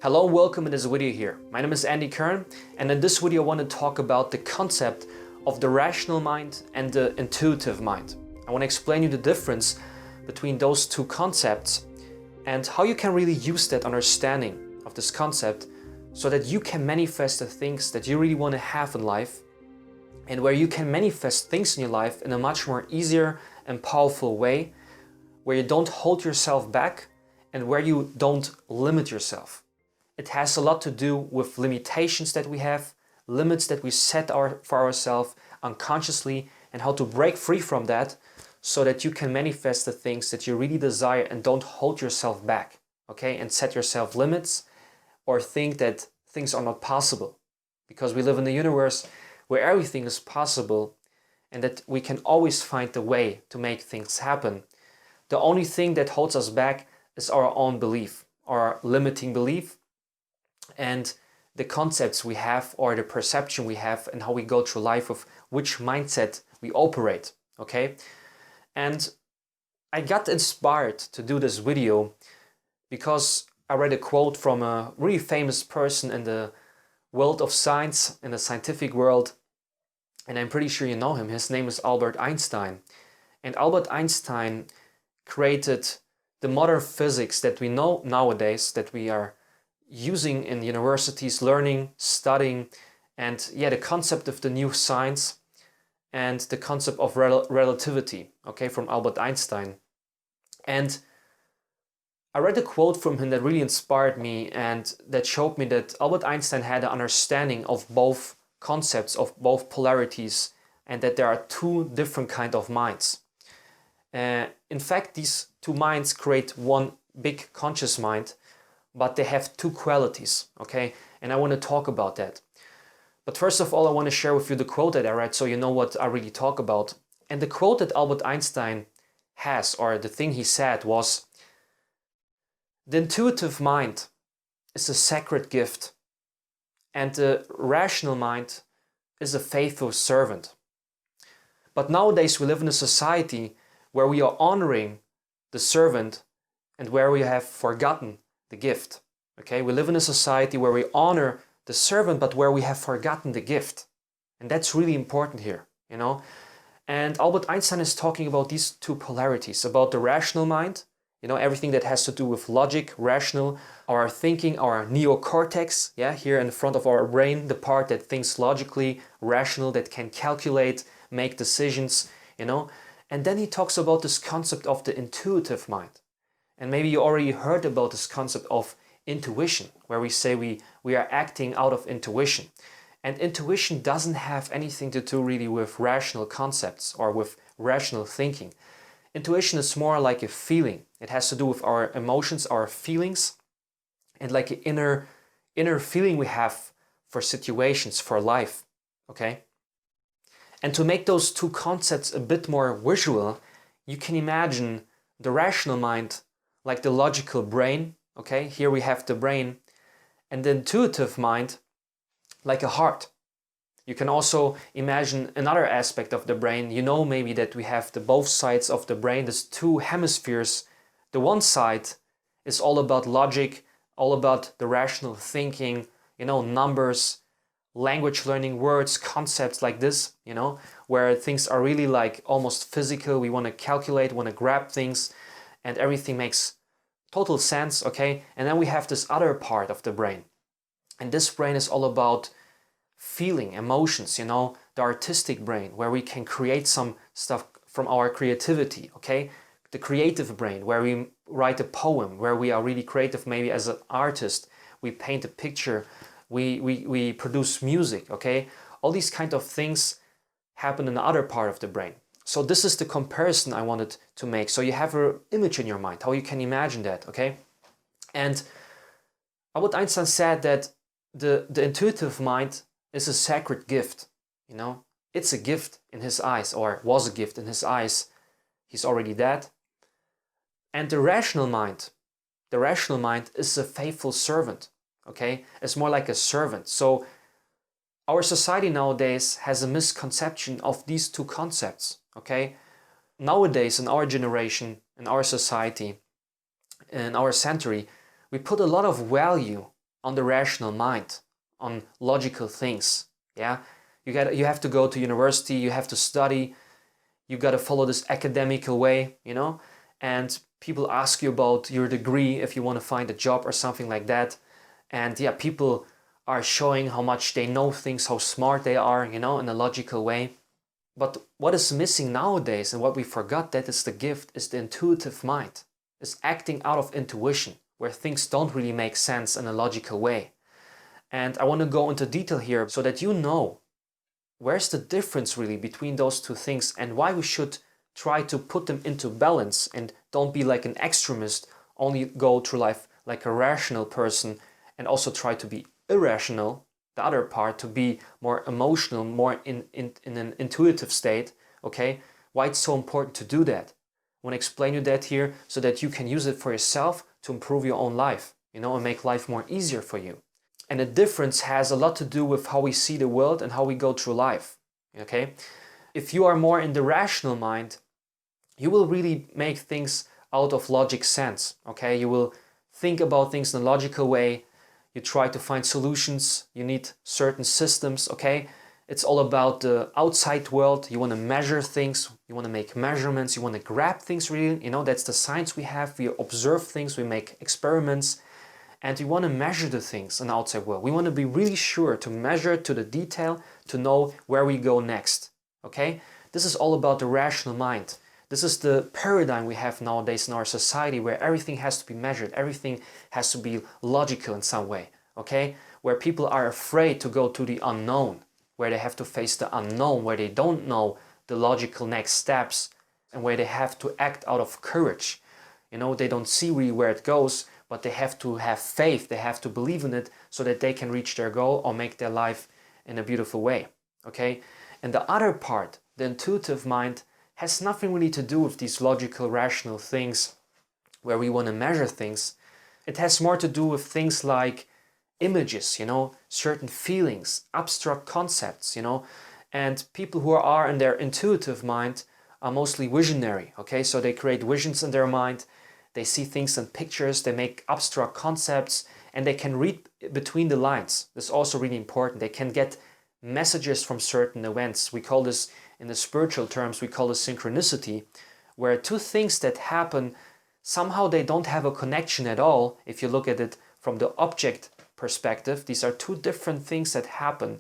Hello, welcome in this video here. My name is Kern, and in this video I want to talk about the concept of the rational mind and the intuitive mind. I want to explain you the difference between those two concepts and how you can really use that understanding of this concept so that you can manifest the things that you really want to have in life, and where you can manifest things in your life in a much more easier and powerful way, where you don't hold yourself back and where you don't limit yourself. It has a lot to do with limitations that we have, limits that we set for ourselves unconsciously, and how to break free from that so that you can manifest the things that you really desire and don't hold yourself back, okay? And set yourself limits or think that things are not possible, because we live in a universe where everything is possible and that we can always find the way to make things happen. The only thing that holds us back is our own belief, our limiting belief, and the concepts we have or the perception we have and how we go through life, of which mindset we operate, okay? And I got inspired to do this video because I read a quote from a really famous person in the world of science, in the scientific world, and I'm pretty sure you know him. His name is Albert Einstein. And Albert Einstein created the modern physics that we know nowadays, that we are using in universities, learning, studying, and the concept of the new science and the concept of relativity, okay, from Albert Einstein. And I read a quote from him that really inspired me and that showed me that Albert Einstein had an understanding of both concepts, of both polarities, and that there are two different kinds of minds. In fact, these two minds create one big conscious mind, but they have two qualities, okay? And I want to talk about that. But first of all, I want to share with you the quote that I read so you know what I really talk about. And the quote that Albert Einstein has, or the thing he said, was, "The intuitive mind is a sacred gift, and the rational mind is a faithful servant." But nowadays we live in a society where we are honoring the servant and where we have forgotten the gift, okay? We live in a society where we honor the servant, but where we have forgotten the gift. And that's really important here, you know? And Albert Einstein is talking about these two polarities, about the rational mind, you know, everything that has to do with logic, rational, our thinking, our neocortex, here in front of our brain, the part that thinks logically, rational, that can calculate, make decisions, you know? And then he talks about this concept of the intuitive mind. And maybe you already heard about this concept of intuition, where we say we are acting out of intuition. And intuition doesn't have anything to do really with rational concepts or with rational thinking. Intuition is more like a feeling. It has to do with our emotions, our feelings, and like an inner feeling we have for situations, for life, okay? And to make those two concepts a bit more visual, you can imagine the rational mind like the logical brain, okay? Here we have the brain, and the intuitive mind like a heart. You can also imagine another aspect of the brain. You know maybe that we have both sides of the brain, these two hemispheres. The one side is all about logic, all about the rational thinking, you know, numbers, language learning, words, concepts like this, you know, where things are really like almost physical. We want to calculate, want to grab things, and everything makes total sense, okay? And then we have this other part of the brain. And this brain is all about feeling, emotions, you know, the artistic brain, where we can create some stuff from our creativity, okay? The creative brain, where we write a poem, where we are really creative, maybe as an artist. We paint a picture, we produce music, okay? All these kind of things happen in the other part of the brain. So this is the comparison I wanted to make. So you have an image in your mind, how you can imagine that, okay? And Albert Einstein said that the intuitive mind is a sacred gift, you know? It's a gift in his eyes, or was a gift in his eyes. He's already dead. And the rational mind is a faithful servant, okay? It's more like a servant. So our society nowadays has a misconception of these two concepts, okay? Nowadays, in our generation, in our society, in our century, we put a lot of value on the rational mind, on logical things. Yeah, you have to go to university, you have to study, you got to follow this academical way, you know, and people ask you about your degree if you want to find a job or something like that. And yeah, people are showing how much they know things, how smart they are, you know, in a logical way. But what is missing nowadays and what we forgot, that is the gift, is the intuitive mind. Is acting out of intuition, where things don't really make sense in a logical way. And I want to go into detail here so that you know where's the difference really between those two things and why we should try to put them into balance and don't be like an extremist, only go through life like a rational person and also try to be irrational, the other part, to be more emotional, more in an intuitive state, okay? Why it's so important to do that. I want to explain you that here so that you can use it for yourself to improve your own life, you know, and make life more easier for you. And the difference has a lot to do with how we see the world and how we go through life, okay? If you are more in the rational mind, you will really make things out of logic sense, okay? You will think about things in a logical way. You try to find solutions. You need certain systems, okay? It's all about the outside world. You want to measure things. You want to make measurements. You want to grab things really. You know, that's the science we have. We observe things. We make experiments. And we want to measure the things in the outside world. We want to be really sure to measure to the detail to know where we go next, okay? This is all about the rational mind. This is the paradigm we have nowadays in our society where everything has to be measured. Everything has to be logical in some way, okay? Where people are afraid to go to the unknown, where they have to face the unknown, where they don't know the logical next steps, and where they have to act out of courage. You know, they don't see really where it goes, but they have to have faith, they have to believe in it so that they can reach their goal or make their life in a beautiful way, okay? And the other part, the intuitive mind, has nothing really to do with these logical, rational things where we want to measure things. It has more to do with things like images, you know, certain feelings, abstract concepts, you know, and people who are in their intuitive mind are mostly visionary, okay? So they create visions in their mind. They see things in pictures, they make abstract concepts, and they can read between the lines. This is also really important. They can get messages from certain events. We call this, in the spiritual terms, we call this synchronicity, where two things that happen, somehow they don't have a connection at all. If you look at it from the object perspective, these are two different things that happen,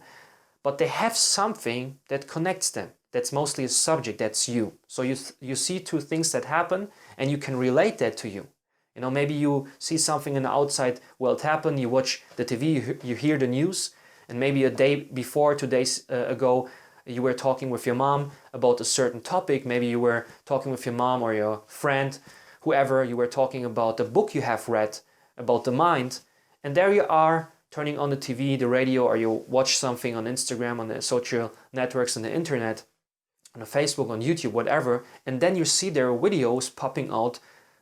but they have something that connects them. That's mostly a subject, that's you. So you see two things that happen and you can relate that to you. You know, maybe you see something in the outside world happen, you watch the TV, you hear the news, and maybe a day before, 2 days ago, you were talking with your mom about a certain topic. Maybe you were talking with your mom or your friend, whoever, you were talking about the book you have read about the mind, and there you are turning on the TV, the radio, or you watch something on Instagram, on the social networks, on the internet, on Facebook, on YouTube, whatever, and then you see their videos popping out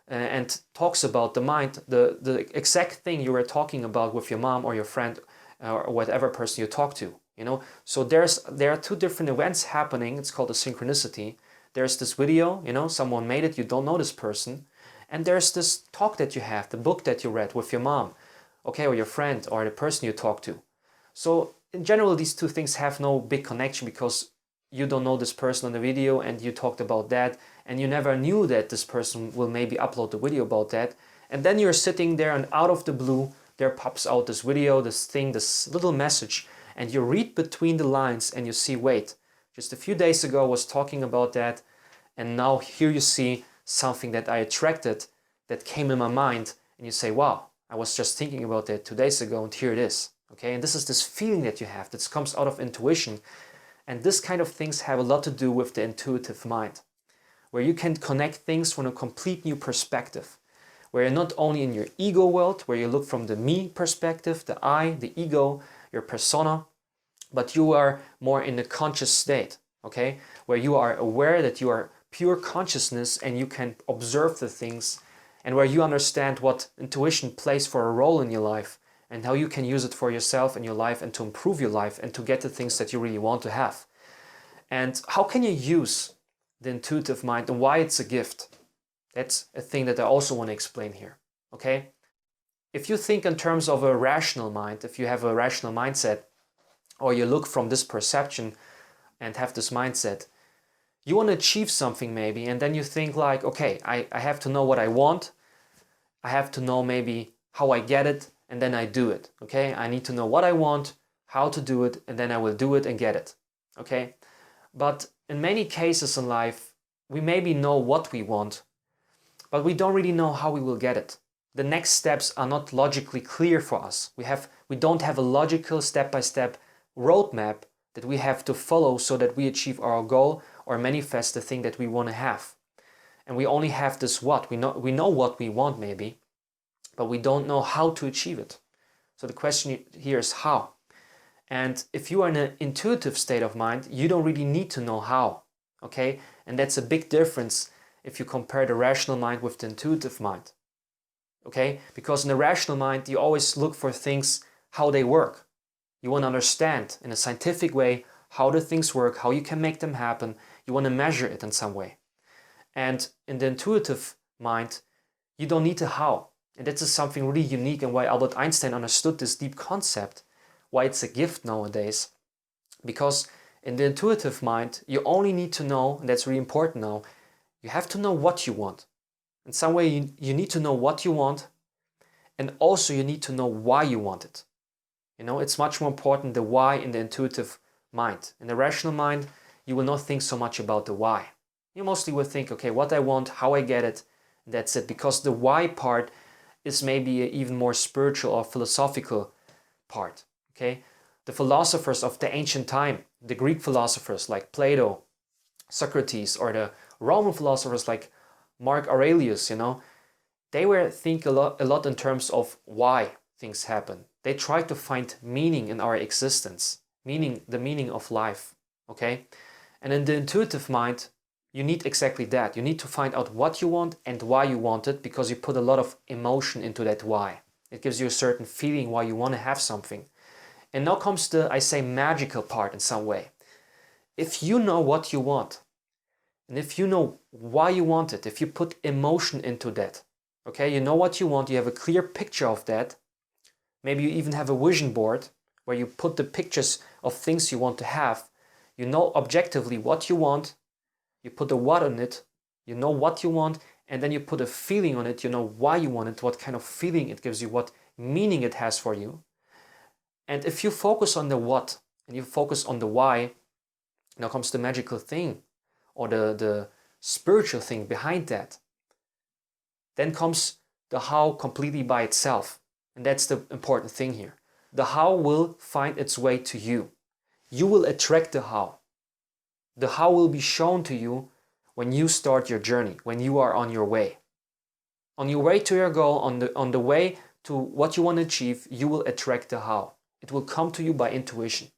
and talks about the mind, the exact thing you were talking about with your mom or your friend or whatever person you talk to, you know. So there are two different events happening. It's called a synchronicity. There's this video, you know, someone made it, you don't know this person, and there's this talk that you have, the book that you read with your mom, okay, or your friend or the person you talk to. So in general, these two things have no big connection because you don't know this person on the video and you talked about that and you never knew that this person will maybe upload the video about that. And then you're sitting there and out of the blue, there pops out this video, this thing, this little message, and you read between the lines and you see, wait, just a few days ago I was talking about that, and now here you see something that I attracted that came in my mind, and you say, wow, I was just thinking about that 2 days ago and here it is. Okay, and this is this feeling that you have that comes out of intuition. And this kind of things have a lot to do with the intuitive mind, where you can connect things from a complete new perspective, where you're not only in your ego world, where you look from the me perspective, the I, the ego, your persona, but you are more in a conscious state, okay, where you are aware that you are pure consciousness and you can observe the things, and where you understand what intuition plays for a role in your life and how you can use it for yourself and your life and to improve your life and to get the things that you really want to have. And how can you use the intuitive mind and why it's a gift? That's a thing that I also want to explain here, okay? If you think in terms of a rational mind, if you have a rational mindset, or you look from this perception and have this mindset, you want to achieve something maybe, and then you think like, okay, I have to know what I want, I have to know maybe how I get it, and then I do it, okay? I need to know what I want, how to do it, and then I will do it and get it, okay? But in many cases in life, we maybe know what we want, but we don't really know how we will get it. The next steps are not logically clear for us. We don't have a logical step-by-step roadmap that we have to follow so that we achieve our goal or manifest the thing that we want to have. And we only have this what. We know what we want maybe, but we don't know how to achieve it. So the question here is how. And if you are in an intuitive state of mind, you don't really need to know how, okay? And that's a big difference if you compare the rational mind with the intuitive mind, okay? Because in the rational mind, you always look for things, how they work. You want to understand in a scientific way how the things work, how you can make them happen. You want to measure it in some way. And in the intuitive mind, you don't need to how. And this is something really unique, and why Albert Einstein understood this deep concept, why it's a gift nowadays. Because in the intuitive mind, you only need to know, and that's really important now, you have to know what you want. In some way, you need to know what you want, and also you need to know why you want it. You know, it's much more important the why in the intuitive mind. In the rational mind, you will not think so much about the why. You mostly will think, okay, what I want, how I get it, and that's it. Because the why part is maybe an even more spiritual or philosophical part. Okay, the philosophers of the ancient time, the Greek philosophers like Plato, Socrates, or the Roman philosophers like Mark Aurelius, you know, they were thinking a lot in terms of why things happen. They tried to find meaning in our existence, the meaning of life, okay? And in the intuitive mind, you need exactly that. You need to find out what you want and why you want it, because you put a lot of emotion into that why. It gives you a certain feeling why you want to have something. And now comes the, I say, magical part in some way. If you know what you want, and if you know why you want it, if you put emotion into that, okay, you know what you want, you have a clear picture of that, maybe you even have a vision board where you put the pictures of things you want to have, you know objectively what you want, you put the what on it, you know what you want, and then you put a feeling on it, you know why you want it, what kind of feeling it gives you, what meaning it has for you. And if you focus on the what and you focus on the why, now comes the magical thing or the spiritual thing behind that. Then comes the how completely by itself. And that's the important thing here. The how will find its way to you. You will attract the how. The how will be shown to you when you start your journey, when you are on your way. On your way to your goal, on the way to what you want to achieve, you will attract the how. It will come to you by intuition,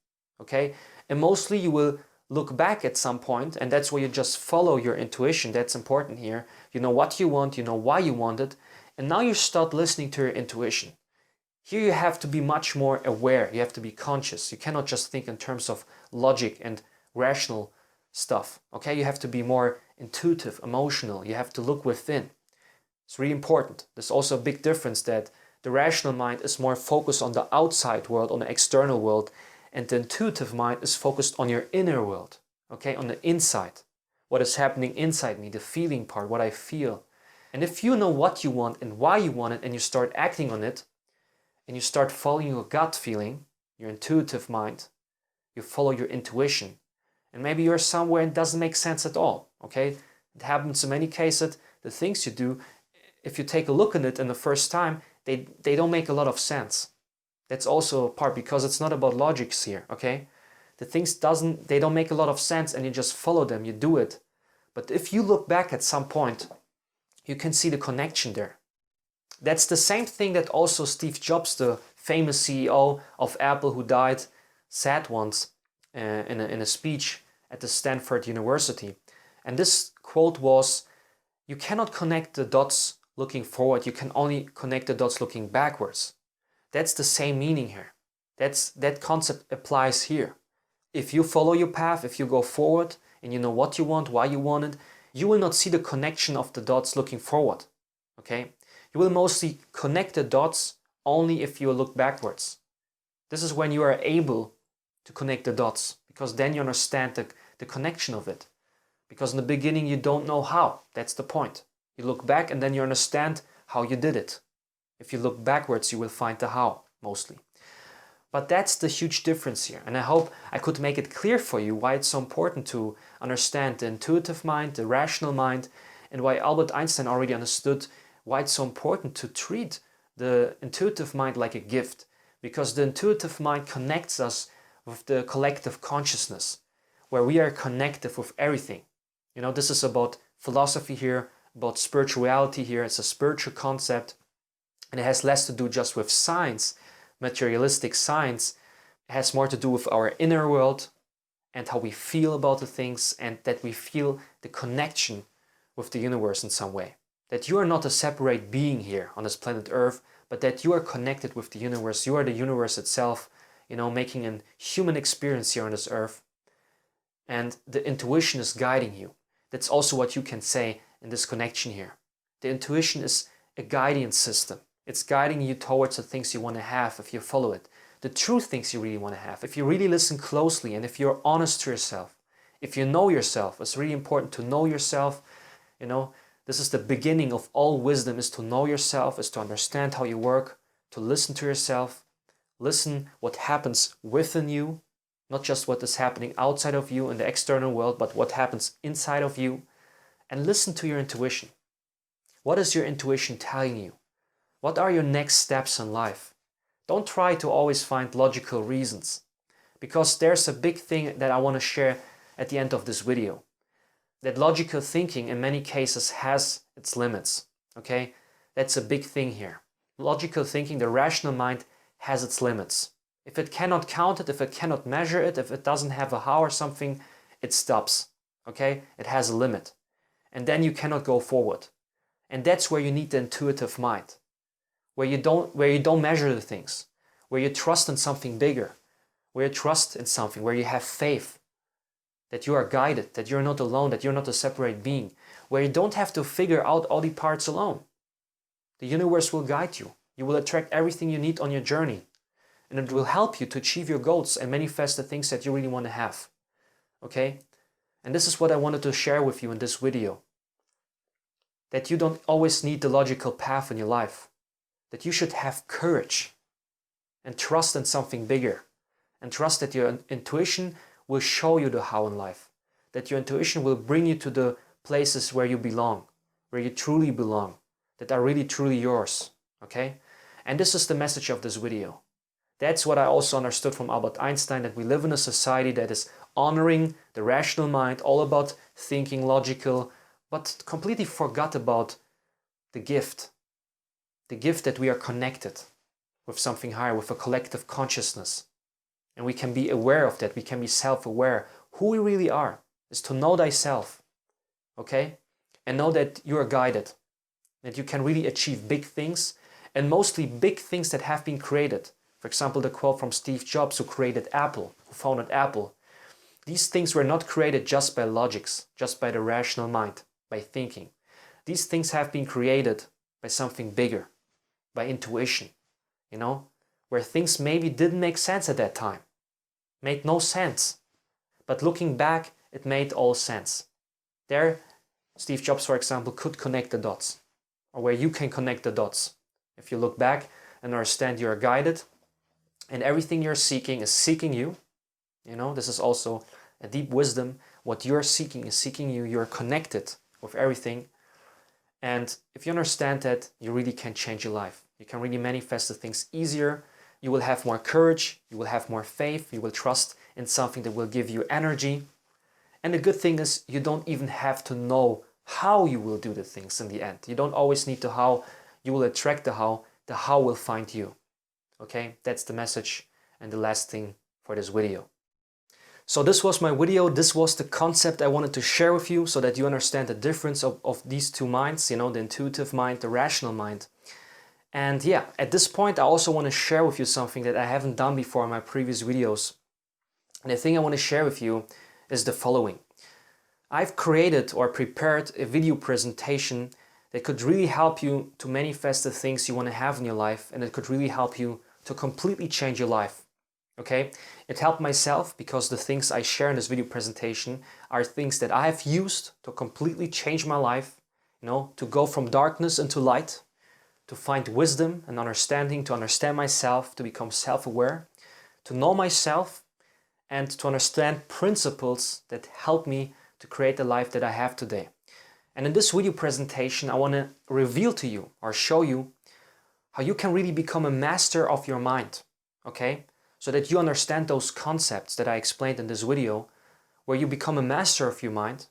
okay? And mostly you will look back at some point, and that's where you just follow your intuition. That's important here. You know what you want, you know why you want it, and now you start listening to your intuition. Here you have to be much more aware. You have to be conscious. You cannot just think in terms of logic and rational stuff, okay? You have to be more intuitive, emotional. You have to look within. It's really important. There's also a big difference that the rational mind is more focused on the outside world, on the external world, and the intuitive mind is focused on your inner world, okay, on the inside. What is happening inside me, the feeling part, what I feel. And if you know what you want and why you want it, and you start acting on it, and you start following your gut feeling, your intuitive mind, you follow your intuition, and maybe you're somewhere and it doesn't make sense at all, okay? It happens in many cases, the things you do, if you take a look at it in the first time, they don't make a lot of sense. That's also a part, because it's not about logics here, okay? The things they don't make a lot of sense, and you just follow them, you do it. But if you look back at some point, you can see the connection there. That's the same thing that also Steve Jobs, the famous CEO of Apple who died, said once in a speech at the Stanford University. And this quote was, "You cannot connect the dots looking forward, you can only connect the dots looking backwards." That's the same meaning here. That concept applies here. If you follow your path, if you go forward and you know what you want, why you want it, you will not see the connection of the dots looking forward, okay? You will mostly connect the dots only if you look backwards. This is when you are able to connect the dots, because then you understand the connection of it. Because in the beginning you don't know how. That's the point. You look back and then you understand how you did it. If you look backwards, you will find the how, mostly. But that's the huge difference here. And I hope I could make it clear for you why it's so important to understand the intuitive mind, the rational mind, and why Albert Einstein already understood why it's so important to treat the intuitive mind like a gift. Because the intuitive mind connects us with the collective consciousness, where we are connected with everything. You know, this is about philosophy here, about spirituality here. It's a spiritual concept, and it has less to do just with science, materialistic science. It has more to do with our inner world and how we feel about the things, and that we feel the connection with the universe in some way. That you are not a separate being here on this planet Earth, but that you are connected with the universe. You are the universe itself, you know, making a human experience here on this earth. And the intuition is guiding you. That's also what you can say in this connection here. The intuition is a guidance system. It's guiding you towards the things you want to have if you follow it. The true things you really want to have. If you really listen closely and if you're honest to yourself. If you know yourself, it's really important to know yourself. You know, this is the beginning of all wisdom, is to know yourself, is to understand how you work, to listen to yourself. Listen what happens within you, not just what is happening outside of you in the external world, but what happens inside of you. And listen to your intuition. What is your intuition telling you? What are your next steps in life? Don't try to always find logical reasons, because there's a big thing that I want to share at the end of this video. That logical thinking in many cases has its limits, okay? That's a big thing here. Logical thinking, the rational mind, has its limits. If it cannot count it, if it cannot measure it, if it doesn't have a how or something, it stops, okay? It has a limit. And then you cannot go forward. And that's where you need the intuitive mind, where you don't measure the things, where you trust in something bigger, where you trust in something, where you have faith, that you are guided, that you're not alone, that you're not a separate being, where you don't have to figure out all the parts alone. The universe will guide you. You will attract everything you need on your journey, and it will help you to achieve your goals and manifest the things that you really want to have. Okay? And this is what I wanted to share with you in this video. That you don't always need the logical path in your life. That you should have courage and trust in something bigger, and trust that your intuition will show you the how in life. That your intuition will bring you to the places where you belong, where you truly belong, that are really truly yours. Okay? And this is the message of this video. That's what I also understood from Albert Einstein, that we live in a society that is honoring the rational mind, all about thinking logical, but completely forgot about the gift that we are connected with something higher, with a collective consciousness. And we can be aware of that, we can be self-aware. Who we really are is to know thyself, okay? And know that you are guided, that you can really achieve big things, and mostly big things that have been created. For example, the quote from Steve Jobs, who created Apple, who founded Apple. These things were not created just by logics, just by the rational mind, by thinking. These things have been created by something bigger, by intuition, you know, where things maybe didn't make sense at that time, made no sense. But looking back, it made all sense. There, Steve Jobs, for example, could connect the dots, or where you can connect the dots. If you look back and understand you are guided, and everything you're seeking is seeking you, you know, this is also a deep wisdom. What you're seeking is seeking you. You're connected with everything. And if you understand that, you really can change your life. You can really manifest the things easier. You will have more courage. You will have more faith. You will trust in something that will give you energy. And the good thing is, you don't even have to know how you will do the things in the end. You don't always need the how. You will attract the how. The how will find you. Okay, that's the message and the last thing for this video. So this was my video. This was the concept I wanted to share with you so that you understand the difference of these two minds, you know, the intuitive mind, the rational mind. And yeah, at this point, I also want to share with you something that I haven't done before in my previous videos. And the thing I want to share with you is the following. I've created or prepared a video presentation that could really help you to manifest the things you want to have in your life, and it could really help you to completely change your life. Okay? It helped myself because the things I share in this video presentation are things that I have used to completely change my life, to go from darkness into light, to find wisdom and understanding, to understand myself, to become self-aware, to know myself, and to understand principles that help me to create the life that I have today. And in this video presentation, I want to reveal to you or show you how you can really become a master of your mind, okay? So that you understand those concepts that I explained in this video, where you become a master of your mind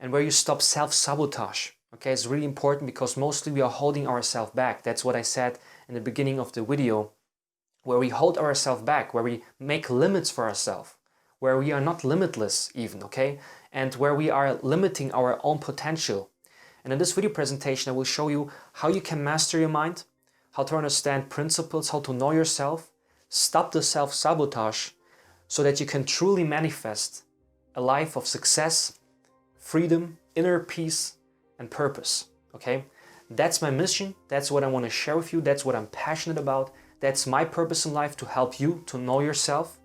and where you stop self-sabotage, okay? It's really important because mostly we are holding ourselves back. That's what I said in the beginning of the video, where we hold ourselves back, where we make limits for ourselves, where we are not limitless even, okay? And where we are limiting our own potential. And in this video presentation, I will show you how you can master your mind, how to understand principles, how to know yourself, stop the self-sabotage, so that you can truly manifest a life of success, freedom, inner peace, and purpose, okay? That's my mission. That's what I want to share with you. That's what I'm passionate about. That's my purpose in life, to help you to know yourself,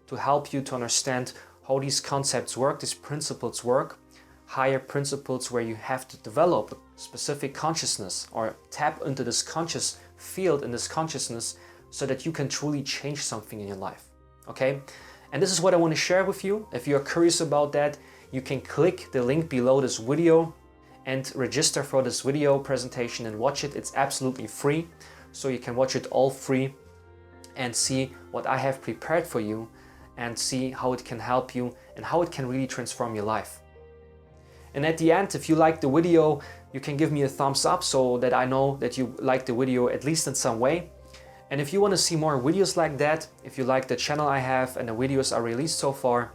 to help you to understand how these concepts work, these principles work, higher principles where you have to develop a specific consciousness or tap into this conscious field in this consciousness so that you can truly change something in your life, okay? And this is what I want to share with you. If you're curious about that, you can click the link below this video and register for this video presentation and watch it. It's absolutely free. So you can watch it all free and see what I have prepared for you and see how it can help you and how it can really transform your life. And at the end, if you like the video, you can give me a thumbs up so that I know that you like the video at least in some way. And if you want to see more videos like that, if you like the channel I have and the videos I released so far,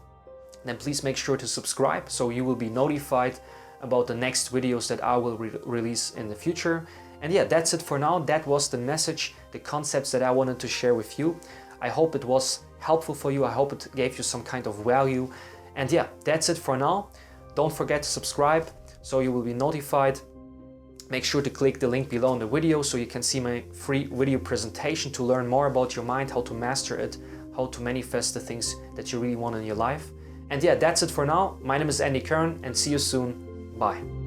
then please make sure to subscribe so you will be notified about the next videos that I will release in the future. And yeah, that's it for now. That was the message, the concepts that I wanted to share with you. I hope it was helpful for you. I hope it gave you some kind of value. And yeah, that's it for now. Don't forget to subscribe so you will be notified. Make sure to click the link below in the video so you can see my free video presentation to learn more about your mind, how to master it, how to manifest the things that you really want in your life. And yeah, that's it for now. My name is Andy Kern and see you soon. Bye.